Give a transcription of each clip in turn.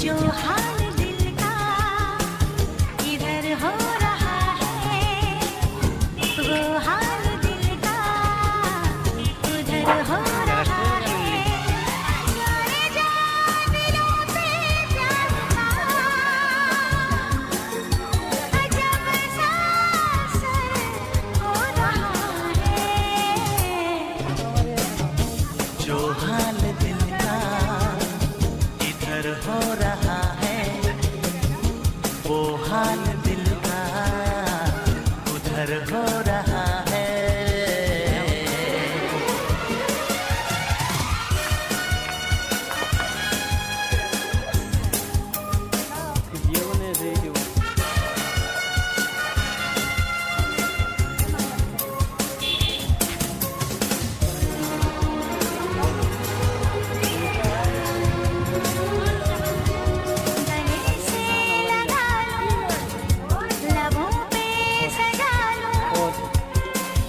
जो हाल दिल का इधर हो रहा है, वो हाल दिल का उधर हो रहा है। जाने जा दिलों पे प्यार का अजब सा असर हो रहा है। जो हाल दिल का इधर हो रहा है, वो हाल दिल का उधर हो रहा है। गले से लगा लूं, लबों पे सजा लूं,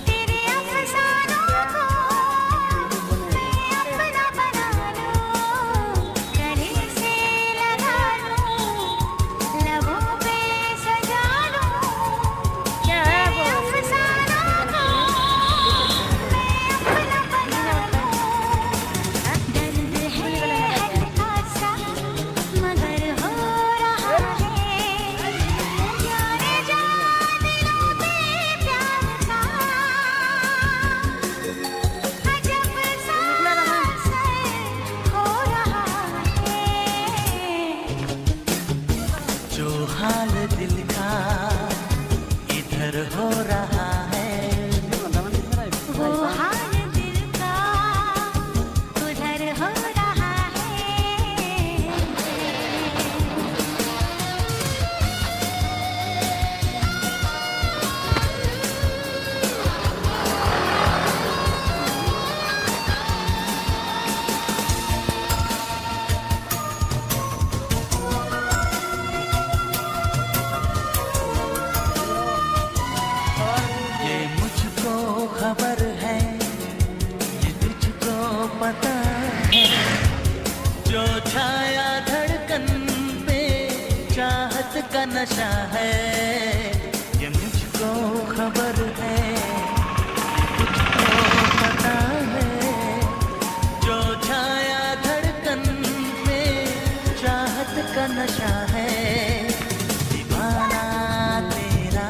तेरे अफसानों को मैं अपना बना लूं। गले से लगा लूं, लबों पे सजा लूं, तेरे अफसानों को मैं अपना बना लूं। दर्द है हल्का सा मगर हो रहा है। जाने जा दिलों पे प्यार का अजब सा असर हो रहा है। जो हाल दिल का इधर हो रहा है, वो हाल दिल का उधर हो रहा है। ये मुझको खबर है, ये तुझको पता है। जो छाया धड़कन पे चाहत का नशा है, ये मुझको खबर है, ये तुझको पता है। जो छाया धड़कन पे चाहत का नशा है, दीवाना तेरा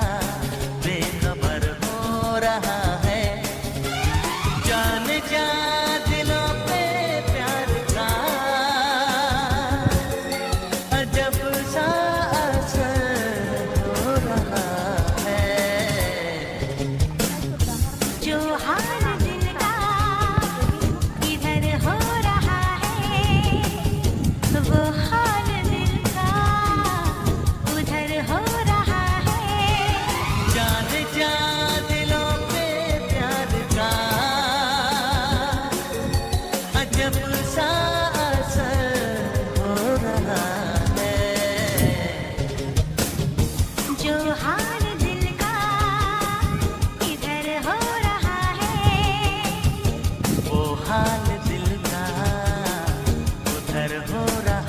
बेखबर हो रहा है। जान जा दिलों पे प्यार का अजब सा असर हो रहा है। जो हाल दिल का इधर हो रहा है, वो हाल दिल का उधर हो रहा है। जान जा दिलों पे प्यार का अजब सा असर हो रहा है। जो हाल दिल का इधर हो रहा है, वो हाल दिल का उधर हो रहा